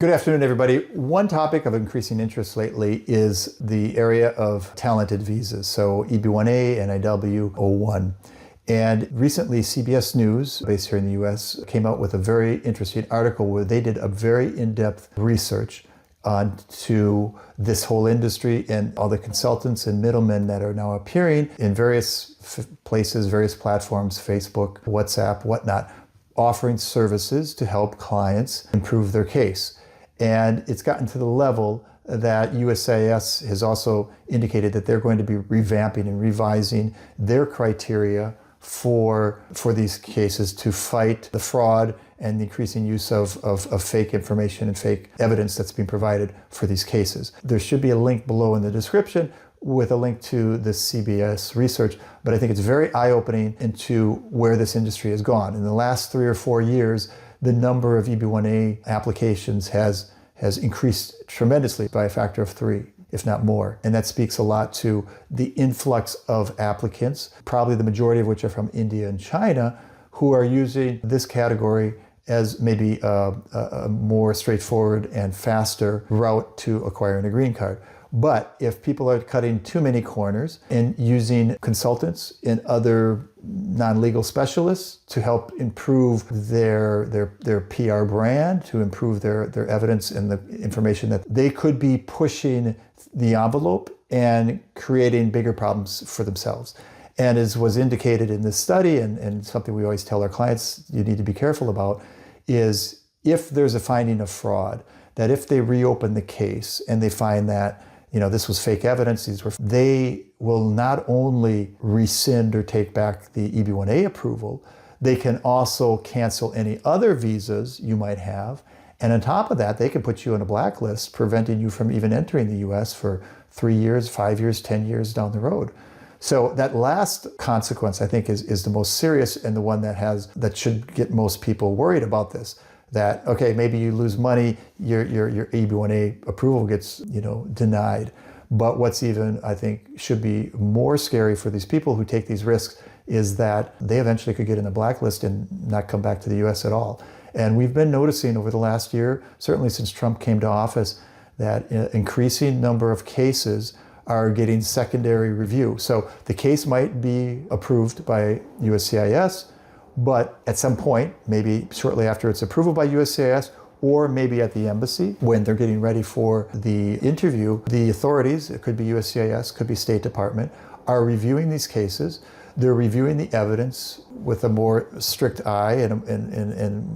Good afternoon, everybody. One topic of increasing interest lately is the area of talented visas, so EB-1A and IW-01. And recently, CBS News, based here in the US, came out with a very interesting article where they did a very in-depth research onto this whole industry and all the consultants and middlemen that are now appearing in various places, various platforms, Facebook, WhatsApp, whatnot, offering services to help clients improve their case. And it's gotten to the level that USCIS has also indicated that they're going to be revamping and revising their criteria for these cases to fight the fraud and the increasing use of fake information and fake evidence that's being provided for these cases. There should be a link below in the description with a link to the CBS research, but I think it's very eye-opening into where this industry has gone. In the last 3 or 4 years, the number of EB-1A applications has increased tremendously by a factor of 3, if not more. And that speaks a lot to the influx of applicants, probably the majority of which are from India and China, who are using this category as maybe a more straightforward and faster route to acquiring a green card. But if people are cutting too many corners and using consultants and other non-legal specialists to help improve their PR brand, to improve their evidence and the information, that they could be pushing the envelope and creating bigger problems for themselves. And as was indicated in this study, and something we always tell our clients you need to be careful about, is if there's a finding of fraud, that if they reopen the case and they find that this was fake evidence, they will not only rescind or take back the EB-1A approval, they can also cancel any other visas you might have. And on top of that, they can put you on a blacklist, preventing you from even entering the US for 3 years, 5 years, 10 years down the road. So that last consequence, I think, is the most serious and the one that should get most people worried about this. That, okay, maybe you lose money, your EB-1A approval gets, denied. But what's even, I think, should be more scary for these people who take these risks is that they eventually could get in the blacklist and not come back to the US at all. And we've been noticing over the last year, certainly since Trump came to office, that an increasing number of cases are getting secondary review. So the case might be approved by USCIS, but at some point, maybe shortly after its approval by USCIS, or maybe at the embassy, when they're getting ready for the interview, the authorities, it could be USCIS, could be State Department, are reviewing these cases. They're reviewing the evidence with a more strict eye and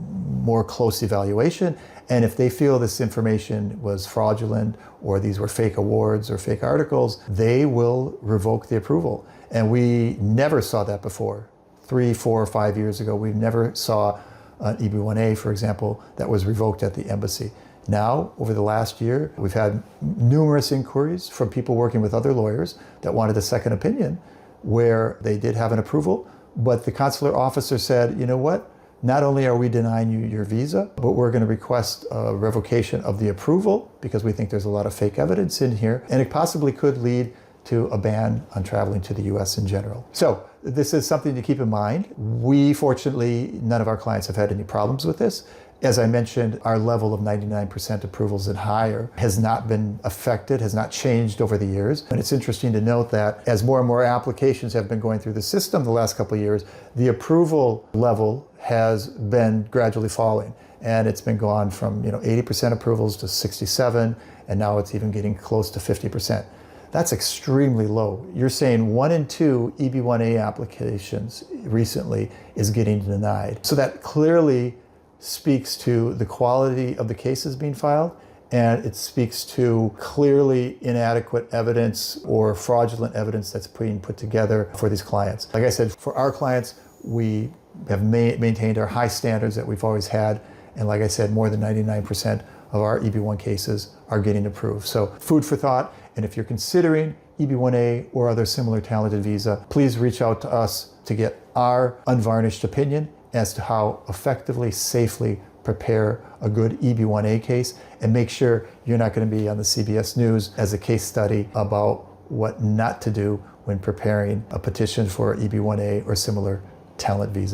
more close evaluation. And if they feel this information was fraudulent, or these were fake awards or fake articles, they will revoke the approval. And we never saw that before. 3, 4, 5 years ago, we never saw an EB-1A, for example, that was revoked at the embassy. Now, over the last year, we've had numerous inquiries from people working with other lawyers that wanted a second opinion, where they did have an approval, but the consular officer said, you know what? Not only are we denying you your visa, but we're going to request a revocation of the approval because we think there's a lot of fake evidence in here, and it possibly could lead to a ban on traveling to the US in general. So this is something to keep in mind. We, fortunately, none of our clients have had any problems with this. As I mentioned, our level of 99% approvals and higher has not been affected, has not changed over the years. And it's interesting to note that as more and more applications have been going through the system the last couple of years, the approval level has been gradually falling. And it's been gone from 80% approvals to 67, and now it's even getting close to 50%. That's extremely low. You're saying 1 in 2 EB-1A applications recently is getting denied. So that clearly speaks to the quality of the cases being filed, and it speaks to clearly inadequate evidence or fraudulent evidence that's being put together for these clients. Like I said, for our clients, we have maintained our high standards that we've always had, and like I said, more than 99% of our EB-1 cases are getting approved. So food for thought, and if you're considering EB-1A or other similar talented visa, please reach out to us to get our unvarnished opinion as to how effectively, safely prepare a good EB-1A case, and make sure you're not going to be on the CBS News as a case study about what not to do when preparing a petition for EB-1A or similar talent visa.